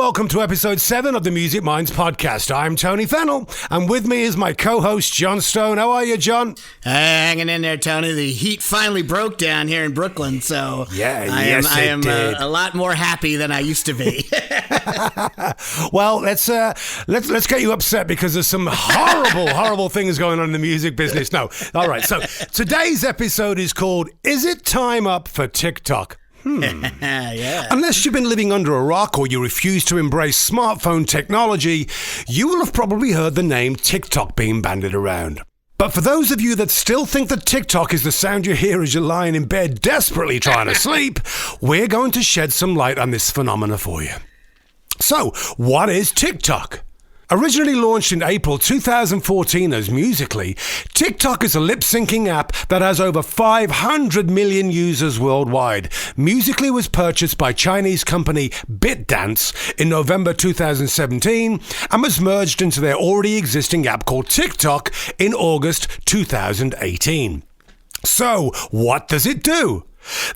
welcome to episode 7 of the Music Minds podcast. I'm Tony Fennell, and with me is my co-host, John Stone. How are you, John? Hanging in there, Tony. The heat finally broke down here in Brooklyn, so I am a lot more happy than I used to be. Well, let's get you upset because there's some horrible things going on in the music business. No, all right. So today's episode is called "Is It Time Up for TikTok?" Yeah. Unless you've been living under a rock or you refuse to embrace smartphone technology, you will have probably heard the name TikTok being bandied around. But for those of you that still think that TikTok is the sound you hear as you're lying in bed desperately trying to sleep, we're going to shed some light on this phenomena for you. So, what is TikTok? Originally launched in April 2014 as Musical.ly, TikTok is a lip-syncing app that has over 500 million users worldwide. Musical.ly was purchased by Chinese company BitDance in November 2017 and was merged into their already existing app called TikTok in August 2018. So, what does it do?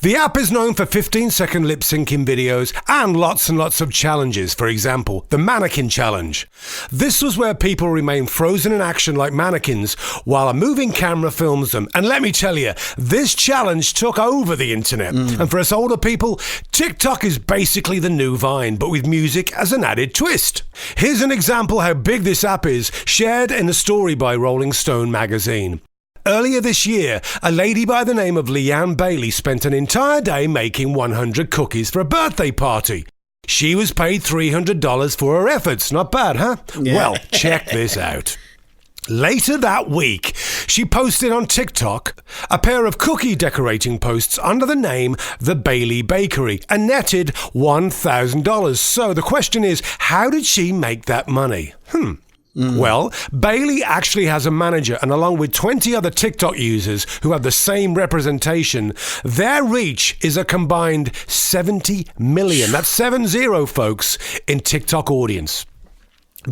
The app is known for 15-second lip-syncing videos and lots of challenges. For example, the mannequin challenge. This was where people remain frozen in action like mannequins while a moving camera films them. And let me tell you, this challenge took over the internet. And for us older people, TikTok is basically the new Vine, but with music as an added twist. Here's an example how big this app is, shared in a story by Rolling Stone magazine. Earlier this year, a lady by the name of Leanne Bailey spent an entire day making 100 cookies for a birthday party. She was paid $300 for her efforts. Not bad, huh? Yeah. Well, check this out. Later that week, she posted on TikTok a pair of cookie decorating posts under the name The Bailey Bakery and netted $1,000. So the question is, how did she make that money? Well, Bailey actually has a manager, and along with 20 other TikTok users who have the same representation, their reach is a combined 70 million. That's 70, folks, in TikTok audience.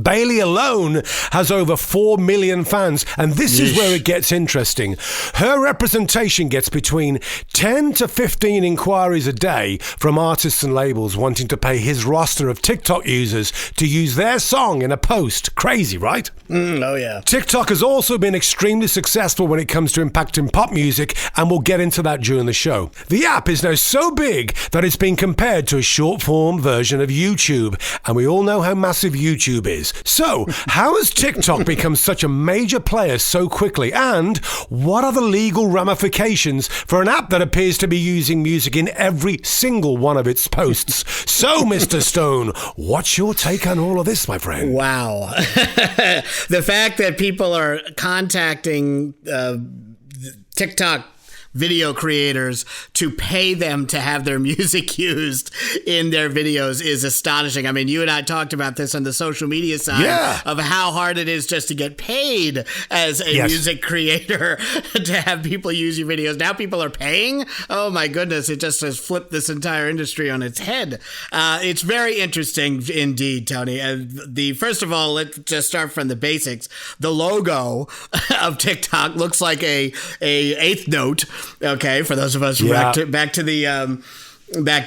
Bailey alone has over 4 million fans, and this is where it gets interesting. Her representation gets between 10 to 15 inquiries a day from artists and labels wanting to pay his roster of TikTok users to use their song in a post. Crazy, right? Oh, yeah. TikTok has also been extremely successful when it comes to impacting pop music, and we'll get into that during the show. The app is now so big that it's been compared to a short-form version of YouTube, and we all know how massive YouTube is. So, how has TikTok become such a major player so quickly, and what are the legal ramifications for an app that appears to be using music in every single one of its posts? So, Mr. Stone, what's your take on all of this, my friend? Wow. The fact that people are contacting TikTok video creators to pay them to have their music used in their videos is astonishing. I mean, you and I talked about this on the social media side of how hard it is just to get paid as a music creator to have people use your videos. Now people are paying. Oh my goodness. It just has flipped this entire industry on its head. It's very interesting indeed, Tony. First of all, let's just start from the basics. The logo of TikTok looks like a eighth note. Okay, for those of us back to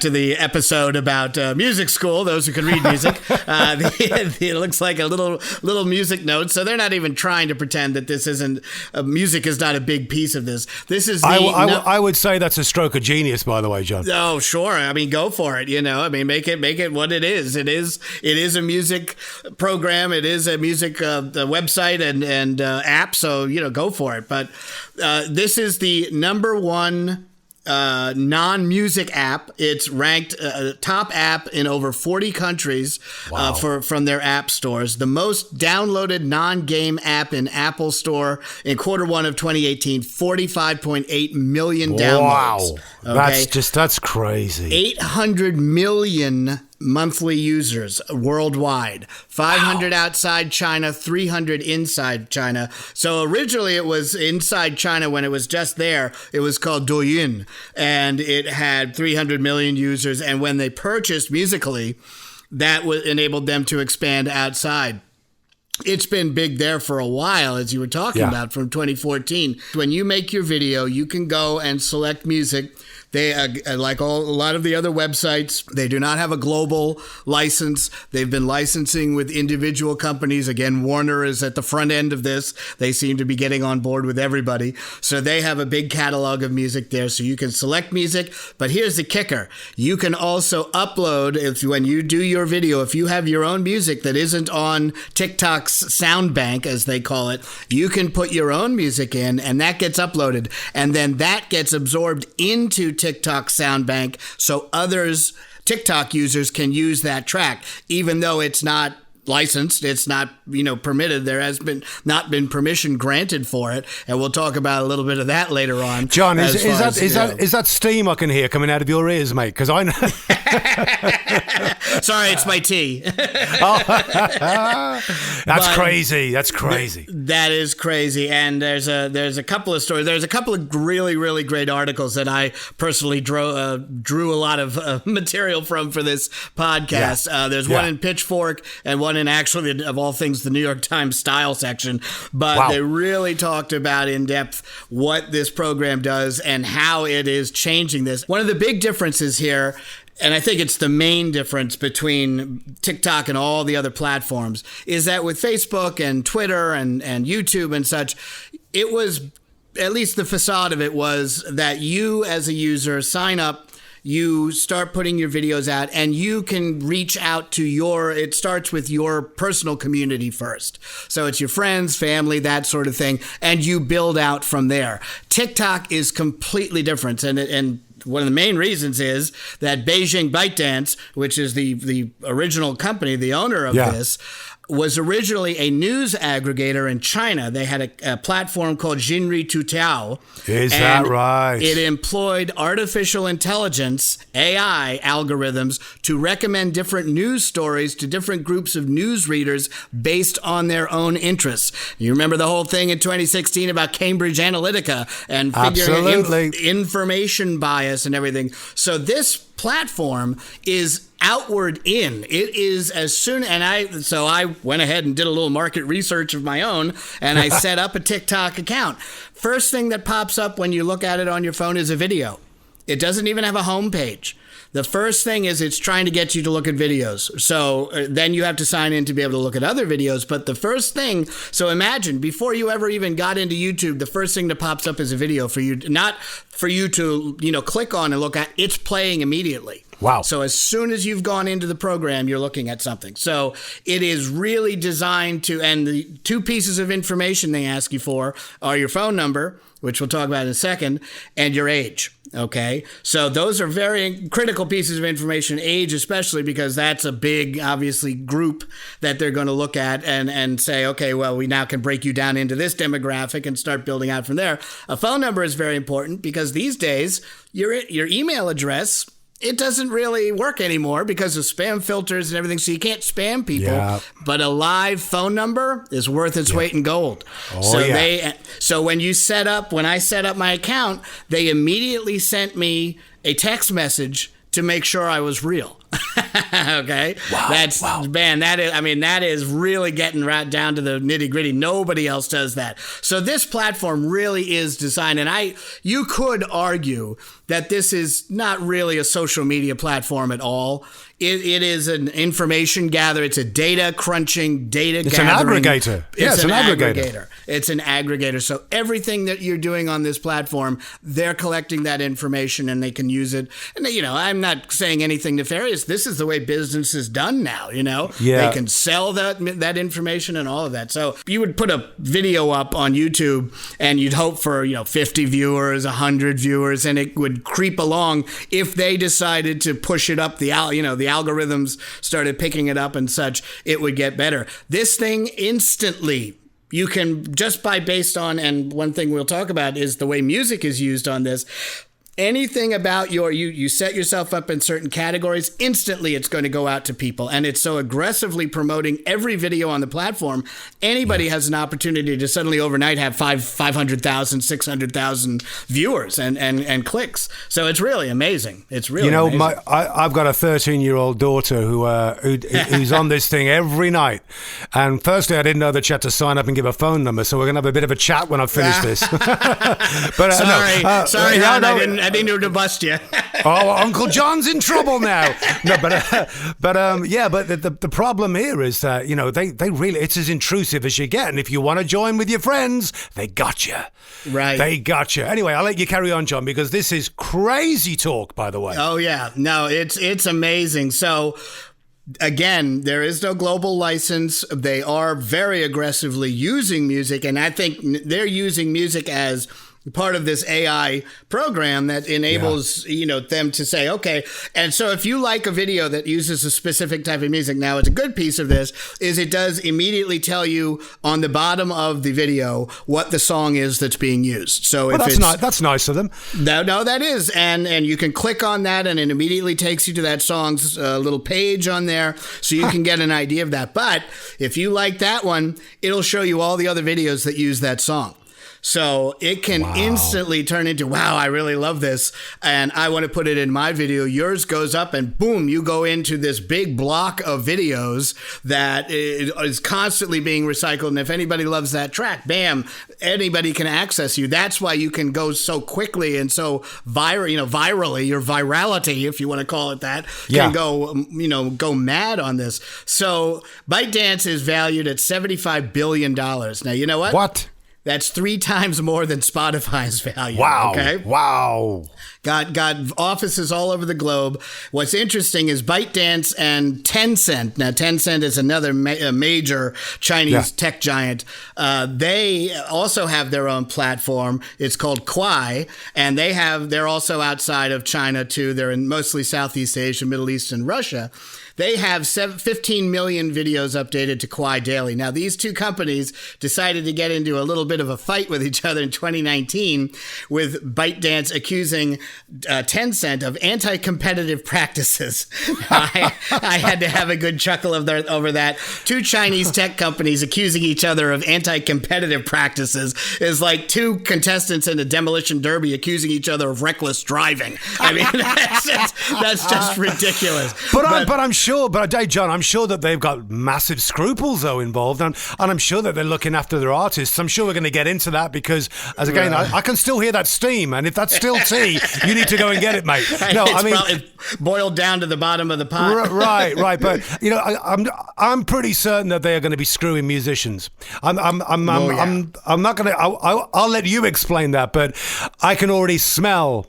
the episode about music school, those who can read music, it looks like a little music note. So they're not even trying to pretend that this isn't music is not a big piece of this. This is I would say that's a stroke of genius, by the way, John. Oh, sure. I mean, go for it. You know, I mean, make it what it is. It is a music program. It is a music website and app. So go for it. But this is the number one non-music app. It's ranked top app in over 40 countries from their app stores. The most downloaded non-game app in Apple Store in Q1 of 2018, 45.8 million downloads. Wow. Okay? That's crazy. 800 million monthly users worldwide, 500 outside China, 300 inside China. So originally it was inside China when it was just there. It was called Douyin, and it had 300 million users. And when they purchased Musical.ly, that enabled them to expand outside. It's been big there for a while, as you were talking about, from 2014. When you make your video, you can go and select music They, like a lot of the other websites, they do not have a global license. They've been licensing with individual companies. Again, Warner is at the front end of this. They seem to be getting on board with everybody. So they have a big catalog of music there. So you can select music. But here's the kicker. You can also upload, when you do your video, if you have your own music that isn't on TikTok's sound bank, as they call it, you can put your own music in, and that gets uploaded. And then that gets absorbed into TikTok sound bank, so others, TikTok users, can use that track, even though it's not licensed, it's not, permitted. There has not been permission granted for it, and we'll talk about a little bit of that later on. John, is that steam I can hear coming out of your ears, mate? Because I know. Sorry, it's my tea. That's crazy. That's crazy. That is crazy. And there's a couple of stories. There's a couple of really, really great articles that I personally drew a lot of material from for this podcast. Yeah. There's one in Pitchfork and one in, actually, of all things, the New York Times style section. But They really talked about in depth what this program does and how it is changing this. One of the big differences here, and I think it's the main difference between TikTok and all the other platforms, is that with Facebook and Twitter and YouTube and such, it was, at least the facade of it was that you as a user sign up, you start putting your videos out, and you can reach out to it starts with your personal community first. So it's your friends, family, that sort of thing, and you build out from there. TikTok is completely different, and one of the main reasons is that Beijing ByteDance, which is the original company, the owner of this, was originally a news aggregator in China. They had a platform called Jinri Toutiao. Is that right? It employed artificial intelligence, AI algorithms, to recommend different news stories to different groups of news readers based on their own interests. You remember the whole thing in 2016 about Cambridge Analytica and figuring information bias and everything. So this platform is outward in. It is as soon, so I went ahead and did a little market research of my own, and I set up a TikTok account. First thing that pops up when you look at it on your phone is a video. It doesn't even have a home page. The first thing is it's trying to get you to look at videos. So then you have to sign in to be able to look at other videos. But the first thing, so imagine before you ever even got into YouTube, the first thing that pops up is a video for you, not for you to, click on and look at. It's playing immediately. Wow. So as soon as you've gone into the program, you're looking at something. So it is really designed to, and the two pieces of information they ask you for are your phone number, which we'll talk about in a second, and your age. Okay, so those are very critical pieces of information, age especially, because that's a big, obviously, group that they're going to look at and say, okay, well, we now can break you down into this demographic and start building out from there. A phone number is very important because these days, your email address, it doesn't really work anymore because of spam filters and everything, so you can't spam people. Yeah. But a live phone number is worth its weight in gold. So when I set up my account, they immediately sent me a text message to make sure I was real. Okay. Wow. Man, that is really getting right down to the nitty gritty. Nobody else does that. So this platform really is designed, and you could argue that this is not really a social media platform at all. It is an information gather. It's a data crunching, data gathering. An aggregator. It's an aggregator. It's an aggregator. So everything that you're doing on this platform, they're collecting that information and they can use it. And, I'm not saying anything nefarious. This is the way business is done now, Yeah. They can sell that information and all of that. So you would put a video up on YouTube and you'd hope for, 50 viewers, 100 viewers, and it would creep along. If they decided to push it up the algorithms started picking it up and such, it would get better. This thing instantly, you can just based on, and one thing we'll talk about is the way music is used on this. Anything about you set yourself up in certain categories, instantly it's going to go out to people. And it's so aggressively promoting every video on the platform. Anybody has an opportunity to suddenly overnight have 500,000, 600,000 viewers and clicks. So it's really amazing. It's really amazing. I've got a 13-year-old daughter who's on this thing every night. And firstly, I didn't know that she had to sign up and give a phone number. So we're going to have a bit of a chat when I finish this. But sorry, hon, I didn't know to bust you. Oh, Uncle John's in trouble now. No, but the problem here is that, they really, it's as intrusive as you get. And if you want to join with your friends, they got you. Right. They got you. Anyway, I'll let you carry on, John, because this is crazy talk, by the way. Oh, yeah. No, it's amazing. So, again, there is no global license. They are very aggressively using music, and I think they're using music as part of this AI program that enables, them to say, okay. And so if you like a video that uses a specific type of music, now it's a good piece of this is it does immediately tell you on the bottom of the video what the song is that's being used. So if that's nice of them. No, that is. And you can click on that and it immediately takes you to that song's little page on there so you can get an idea of that. But if you like that one, it'll show you all the other videos that use that song. So it can instantly turn into, wow, I really love this, and I want to put it in my video. Yours goes up, and boom, you go into this big block of videos that is constantly being recycled. And if anybody loves that track, bam, anybody can access you. That's why you can go so quickly and so virally, your virality, if you want to call it that, can go mad on this. So ByteDance is valued at $75 billion. Now, you know what? What? That's 3 times more than Spotify's value. Wow. Okay. Wow. Got offices all over the globe. What's interesting is ByteDance and Tencent. Now, Tencent is another major Chinese tech giant. They also have their own platform. It's called Kwai, and they're also outside of China too. They're in mostly Southeast Asia, Middle East, and Russia. They have 15 million videos updated to Kwai daily. Now, these two companies decided to get into a little bit of a fight with each other in 2019, with ByteDance accusing Tencent of anti-competitive practices. I had to have a good chuckle over that. Two Chinese tech companies accusing each other of anti-competitive practices is like two contestants in a demolition derby accusing each other of reckless driving. I mean, that's just ridiculous. But John, I'm sure that they've got massive scruples though involved, and I'm sure that they're looking after their artists. I'm sure we're going to get into that because, as again, I can still hear that steam, and if that's still tea, you need to go and get it, mate. No, it's boiled down to the bottom of the pot. Right. But I'm pretty certain that they are going to be screwing musicians. I'm not going to. I'll let you explain that, but I can already smell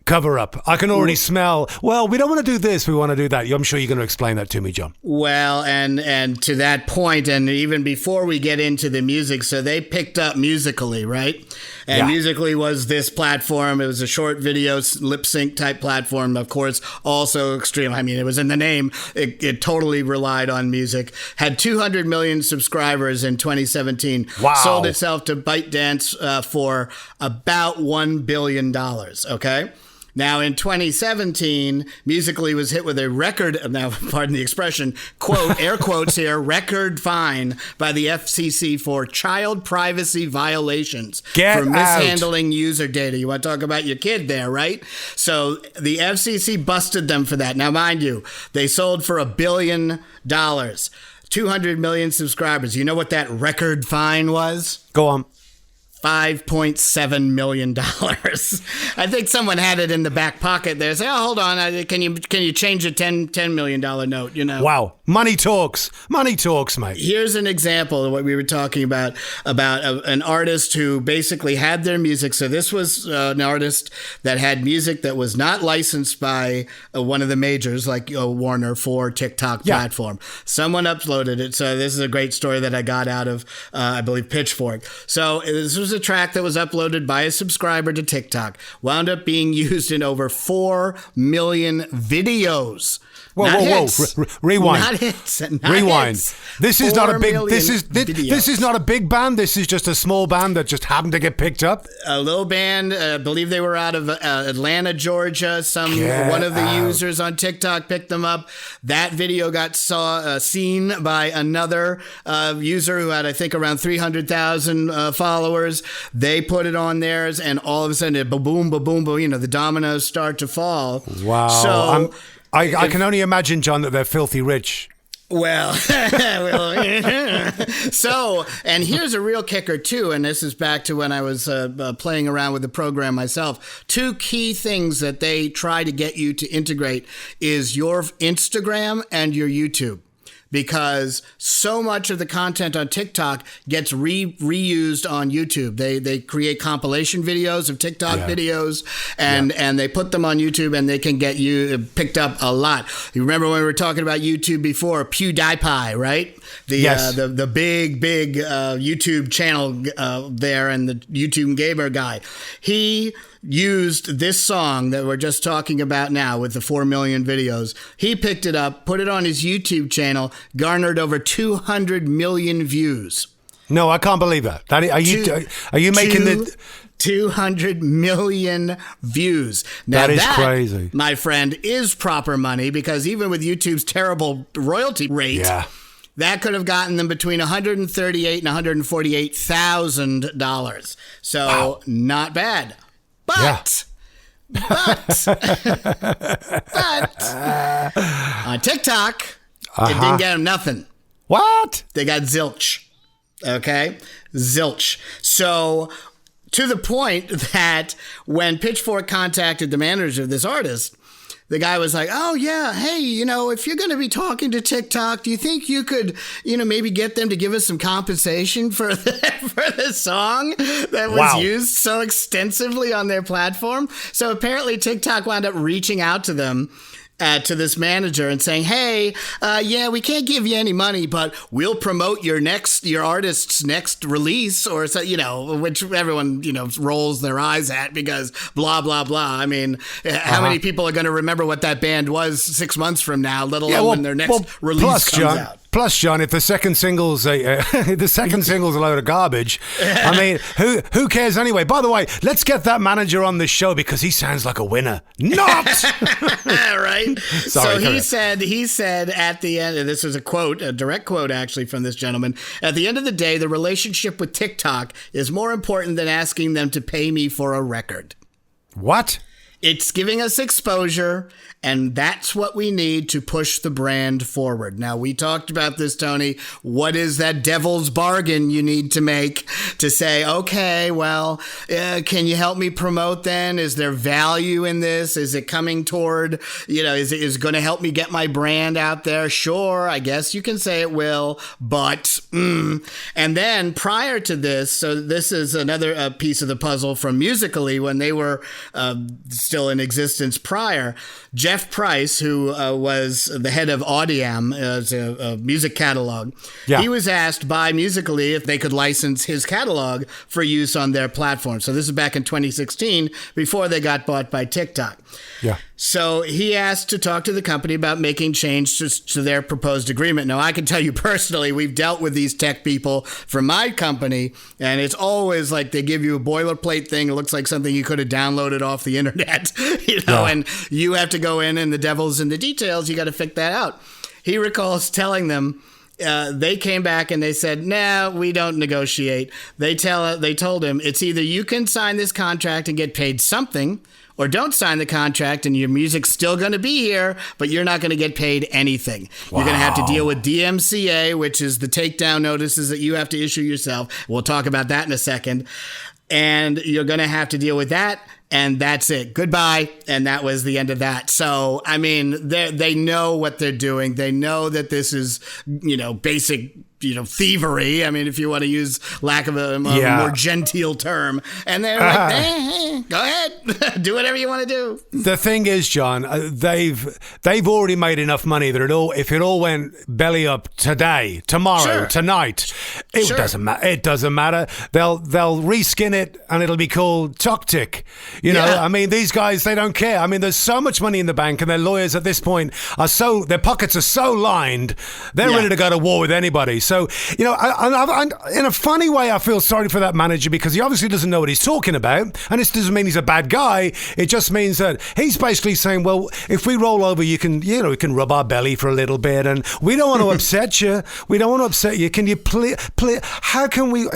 cover up. I can already smell, well, we don't want to do this, we want to do that. I'm sure you're going to explain that to me, John. Well, and to that point, and even before we get into the music, so they picked up Musical.ly, right? And Musical.ly was this platform. It was a short video lip sync type platform, of course, also extreme. I mean, it was in the name. It totally relied on music. Had 200 million subscribers in 2017. Wow. Sold itself to ByteDance for about $1 billion, okay? Now, in 2017, Musical.ly was hit with a record, now, pardon the expression, quote, air quotes here, record fine by the FCC for child privacy violations for mishandling user data. You want to talk about your kid there, right? So the FCC busted them for that. Now, mind you, they sold for $1 billion, 200 million subscribers. You know what that record fine was? Go on. $5.7 million. I think someone had it in the back pocket there. Say, oh, hold on. Can you change a $10 million note? Wow. Money talks, mate. Here's an example of what we were talking about an artist who basically had their music. So this was an artist that had music that was not licensed by one of the majors like Warner for TikTok platform. Someone uploaded it. So this is a great story that I got out of, I believe, Pitchfork. So this was a track that was uploaded by a subscriber to TikTok, wound up being used in over 4 million videos. Whoa. Rewind. Not hits. Rewind. Hits. This is not a big. This is not a big band. This is just a small band that just happened to get picked up. A little band. I believe they were out of Atlanta, Georgia. One of the users on TikTok picked them up. That video got seen by another user who had, I think, around 300,000 followers. They put it on theirs, and all of a sudden, boom, boom. The dominoes start to fall. Wow. So. I can only imagine, John, that they're filthy rich. Well, So, and here's a real kicker too, and this is back to when I was playing around with the program myself. Two key things that they try to get you to integrate is your Instagram and your YouTube. Because so much of the content on TikTok gets reused on YouTube. They create compilation videos of TikTok videos and they put them on YouTube, and they can get you picked up a lot. You remember when we were talking about YouTube before, PewDiePie, right? The big YouTube channel there, and the YouTube gamer guy. He used this song that we're just talking about now with the 4 million videos. He picked it up, put it on his YouTube channel, garnered over 200 million views. No, I can't believe that. Are you making the 200 million views? Now that is crazy, my friend, is proper money, because even with YouTube's terrible royalty rate, that could have gotten them between $138,000 and $148,000. So not bad. But on TikTok, it didn't get them nothing. What? They got zilch. Okay? Zilch. So to the point that when Pitchfork contacted the manager of this artist, the guy was like, oh, yeah, hey, if you're going to be talking to TikTok, do you think you could, maybe get them to give us some compensation for the song that was used so extensively on their platform? So apparently TikTok wound up reaching out to them, to this manager, and saying, hey, we can't give you any money, but we'll promote your artist's next release, or so, which everyone, rolls their eyes at, because blah, blah, blah. I mean, how many people are going to remember what that band was 6 months from now, let alone when their next release comes out? Plus, John, if the second single's a load of garbage, I mean, who cares anyway? By the way, let's get that manager on the show, because he sounds like a winner. Not right. Sorry, so he said at the end, and this was a direct quote actually from this gentleman. At the end of the day, the relationship with TikTok is more important than asking them to pay me for a record. What? It's giving us exposure, and that's what we need to push the brand forward. Now, we talked about this, Tony. What is that devil's bargain you need to make to say, okay, well, can you help me promote then? Is there value in this? Is it coming toward, is it going to help me get my brand out there? Sure, I guess you can say it will, but, And then prior to this, so this is another piece of the puzzle from Musical.ly when they were still in existence prior. Jeff Price, who was the head of Audiam, as a music catalog, he was asked by Musical.ly if they could license his catalog for use on their platform. So this is back in 2016, before they got bought by TikTok. Yeah. So he asked to talk to the company about making changes to their proposed agreement. Now, I can tell you personally, we've dealt with these tech people from my company, and it's always like they give you a boilerplate thing. It looks like something you could have downloaded off the internet, and you have to go in, and the devil's in the details. You got to figure that out. He recalls telling them, they came back and they said, "No, we don't negotiate." They told him, it's either you can sign this contract and get paid something, or don't sign the contract and your music's still going to be here, but you're not going to get paid anything. Wow. You're going to have to deal with DMCA, which is the takedown notices that you have to issue yourself. We'll talk about that in a second. And you're going to have to deal with that. And that's it. Goodbye. And that was the end of that. So, I mean, they know what they're doing. They know that this is, basic, thievery. I mean, if you want to use lack of a more genteel term. And they're like, go ahead. Do whatever you want to do. The thing is, John, they've already made enough money that if it all went belly up today, tomorrow, tonight, doesn't matter. It doesn't matter. They'll reskin it and it'll be called Tik. I mean, these guys, they don't care. I mean, there's so much money in the bank, and their lawyers at this point their pockets are so lined, they're ready to go to war with anybody. So, I in a funny way, I feel sorry for that manager, because he obviously doesn't know what he's talking about. And this doesn't mean he's a bad guy. It just means that he's basically saying, well, if we roll over, you can rub our belly for a little bit. And we don't want to upset you. We don't want to upset you. Can you please, how can we,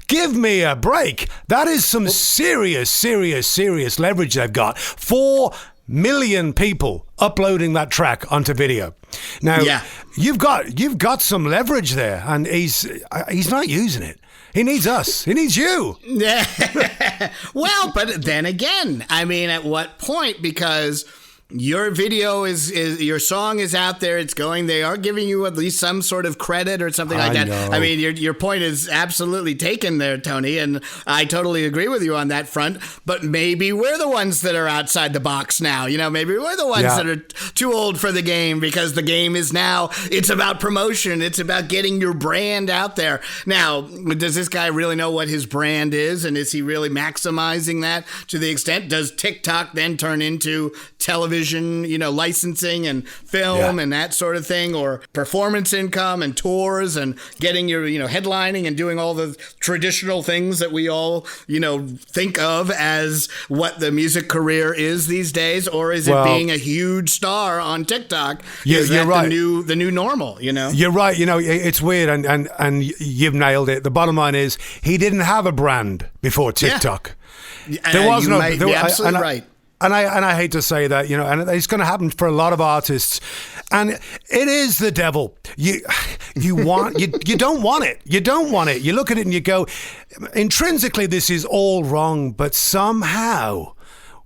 give me a break? That is some serious leverage they've got. 4 million people uploading that track onto video. Now, Yeah. you've got some leverage there, and he's not using it. He needs us. He needs you. Well, but then again, I mean, at what point? Because your video is your song is out there. It's going. They are giving you at least some sort of credit or something like that. know. I mean, your point is absolutely taken there, Tony, and I totally agree with you on that front. But maybe we're the ones that are outside the box now. You know, maybe we're the ones that are too old for the game, because the game is now, it's about promotion. It's about getting your brand out there. Now, does this guy really know what his brand is, and is he really maximizing that to the extent? Does TikTok then turn into television, licensing and film and that sort of thing, or performance income and tours and getting your, headlining and doing all the traditional things that we all, think of as what the music career is these days? Or is it being a huge star on TikTok? Is that you're right. the new normal, You're right. It's weird, and you've nailed it. The bottom line is, he didn't have a brand before TikTok. There was you no. might be absolutely right. And I hate to say that, and it's going to happen for a lot of artists, and it is the devil. You don't want it. You don't want it. You look at it and you go, intrinsically, this is all wrong, but somehow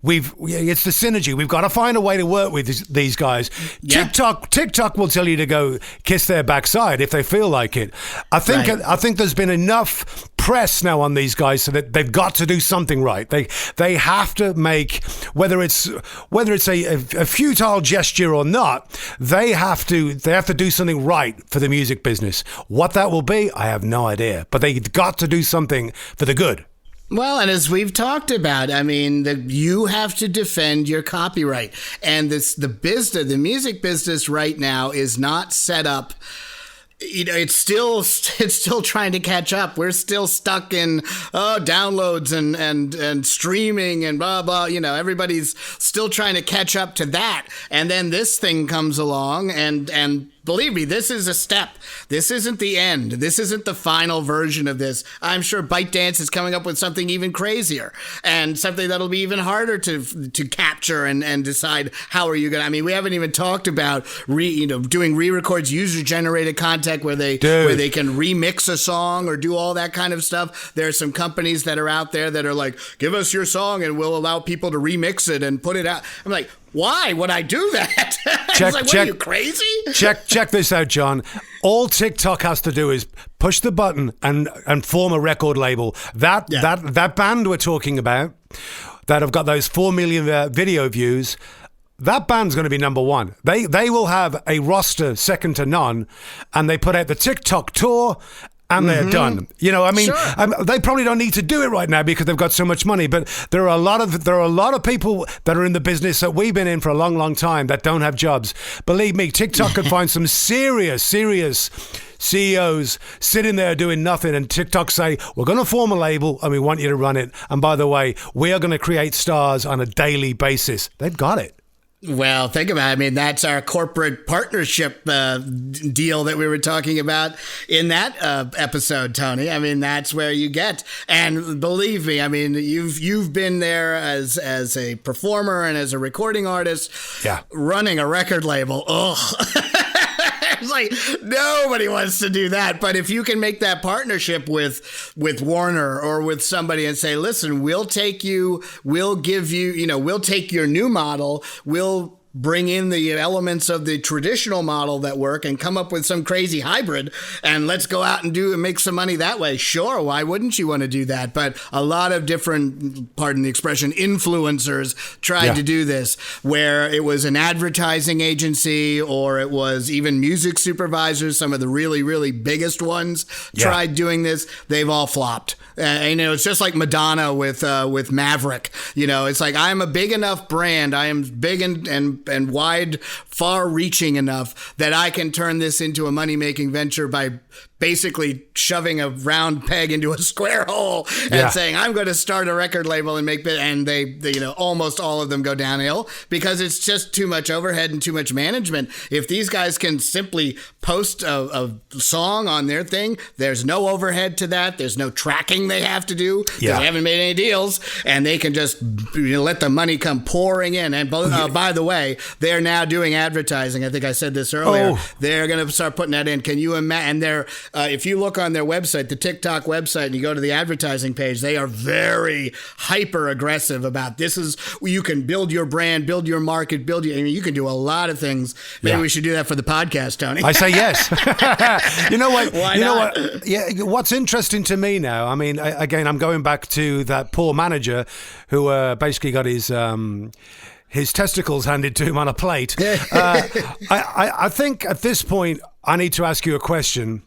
it's the synergy. We've got to find a way to work with these guys. Yeah. TikTok will tell you to go kiss their backside if they feel like it. I think there's been enough press now on these guys so that they've got to do something right. They have to make, whether it's a futile gesture or not, they have to do something right for the music business. What that will be, I have no idea. But they've got to do something for the good. Well, and as we've talked about, I mean, you have to defend your copyright, and the music business right now is not set up. It's still trying to catch up. We're still stuck in downloads and streaming and blah blah. Everybody's still trying to catch up to that, and then this thing comes along and. Believe me, this is a step. This isn't the end. This isn't the final version of this. I'm sure ByteDance is coming up with something even crazier, and something that'll be even harder to capture and decide how are you going to. I mean, we haven't even talked about doing re-records, user-generated content where they can remix a song or do all that kind of stuff. There are some companies that are out there that are like, give us your song and we'll allow people to remix it and put it out. I'm like, why would I do that? What are you, crazy? Check this out, John. All TikTok has to do is push the button and form a record label. That band we're talking about, that have got those 4 million video views, that band's going to be number one. They will have a roster second to none, and they put out the TikTok tour. And they're done. Sure. They probably don't need to do it right now because they've got so much money. But there are a lot of people that are in the business that we've been in for a long, long time that don't have jobs. Believe me, TikTok could find some serious CEOs sitting there doing nothing, and TikTok say, we're going to form a label and we want you to run it. And by the way, we are going to create stars on a daily basis. They've got it. Well, think about it. I mean, that's our corporate partnership deal that we were talking about in that episode, Tony. I mean, that's where you get. And believe me, I mean, you've been there as a performer and as a recording artist, running a record label. Ugh. It's like nobody wants to do that. But if you can make that partnership with Warner or with somebody and say, listen, we'll take your new model, we'll bring in the elements of the traditional model that work and come up with some crazy hybrid, and let's go out and make some money that way. Sure, why wouldn't you want to do that? But a lot of different, pardon the expression, influencers tried to do this, where it was an advertising agency or it was even music supervisors. Some of the really, really biggest ones tried doing this. They've all flopped. It's just like Madonna with Maverick. It's like, I'm a big enough brand. I am big and wide far-reaching enough that I can turn this into a money-making venture by basically shoving a round peg into a square hole and saying, I'm going to start a record label and make it. And they almost all of them go downhill because it's just too much overhead and too much management. If these guys can simply post a song on their thing, there's no overhead to that. There's no tracking they have to do. They haven't made any deals, and they can just let the money come pouring in. And by the way, they're now doing advertising. I think I said this earlier. They're going to start putting that in. Can you imagine? And they're if you look on their website, the TikTok website, and you go to the advertising page, they are very hyper aggressive about this is you can build your brand, build your market, you can do a lot of things. Maybe we should do that for the podcast, Tony. I say yes. You know what? Why you know not? what? Yeah. What's interesting to me now? I mean, again, I'm going back to that poor manager who basically got his testicles handed to him on a plate. I think at this point, I need to ask you a question.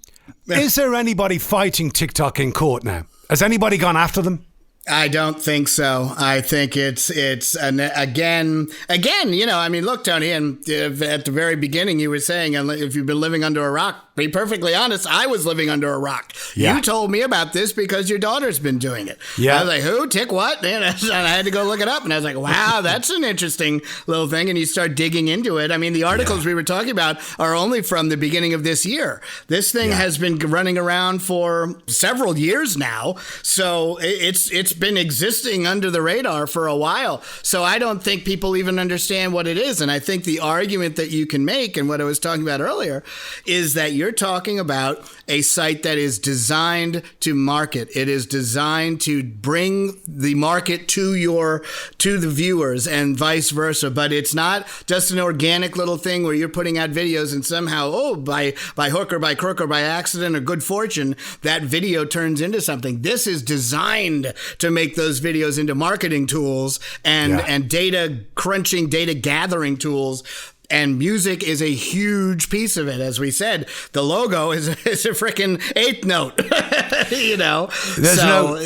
Is there anybody fighting TikTok in court now? Has anybody gone after them? I don't think so. I think it's again, I mean, look, Tony, and at the very beginning you were saying, if you've been living under a rock, be perfectly honest, I was living under a rock. You told me about this because your daughter's been doing it. I was like, who? Tik what? And I had to go look it up, and I was like, wow, that's an interesting little thing. And you start digging into it. I mean, the articles we were talking about are only from the beginning of this year. This thing has been running around for several years now, so it's been existing under the radar for a while. So I don't think people even understand what it is. And I think the argument that you can make, and what I was talking about earlier, is that you're talking about a site that is designed to market. It is designed to bring the market to the viewers and vice versa. But it's not just an organic little thing where you're putting out videos and somehow, by hook or by crook or by accident or good fortune, that video turns into something. This is designed to make those videos into marketing tools and data crunching, data gathering tools. And music is a huge piece of it. As we said, the logo is a freaking eighth note.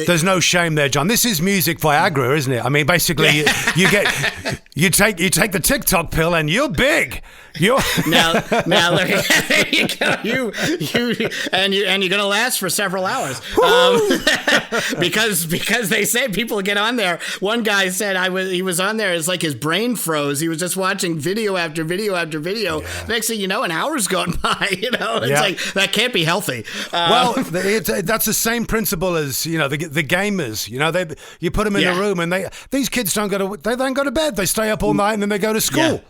There's no shame there, John. This is music Viagra, isn't it? I mean, basically, you take the TikTok pill and you're big. Now look, there you go. You're gonna last for several hours because they say people get on there. One guy said he was on there. It's like his brain froze. He was just watching video after video after video. Next thing you know, an hour's gone by. It's like that can't be healthy. Well, that's the same principle as the gamers. You put them in a room and these kids don't go to bed. They stay up all night and then they go to school.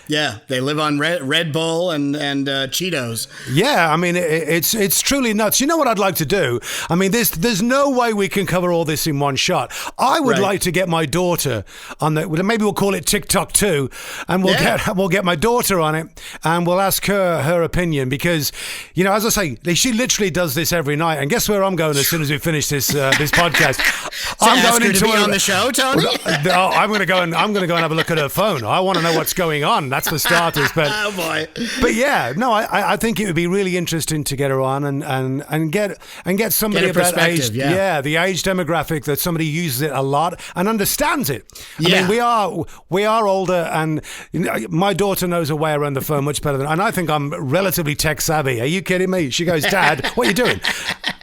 Yeah, they live on Red Bull and Cheetos. Yeah, I mean, it's truly nuts. You know what I'd like to do? I mean, there's no way we can cover all this in one shot. I would like to get my daughter on maybe we'll call it TikTok 2, and we'll get my daughter on it, and we'll ask her opinion because, as I say, she literally does this every night. And guess where I'm going as soon as we finish this podcast? I'm going to be on the show, Tony. I'm going to go and have a look at her phone. I want to know what's going on. That's for starters, but oh boy. But I think it would be really interesting to get her on and get somebody of that age, the age demographic that somebody uses it a lot and understands it. I mean, we are older, and my daughter knows her way around the phone much better than, and I think I'm relatively tech savvy. Are you kidding me? She goes, Dad, what are you doing?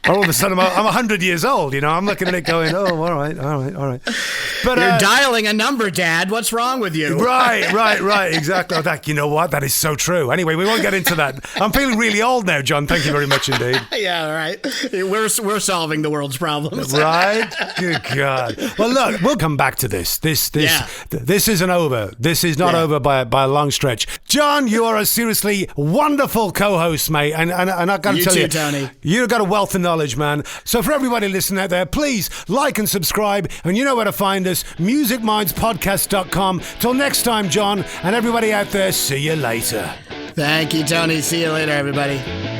All of a sudden, I'm 100 years old. I'm looking at it going, oh, all right. But you're dialing a number, Dad. What's wrong with you? Right. Exactly. You know what? That is so true. Anyway, we won't get into that. I'm feeling really old now, John. Thank you very much indeed. Yeah, all right. We're solving the world's problems. Right? Good God. Well, look, we'll come back to this. This isn't over. This is not over by a long stretch. John, you are a seriously wonderful co-host, mate. And I've got to tell you, Tony, you've got a wealth of knowledge, man. So for everybody listening out there, please like and subscribe. And you know where to find us, musicmindspodcast.com. Till next time, John, and everybody out there, see you later. Thank you, Tony. See you later, everybody.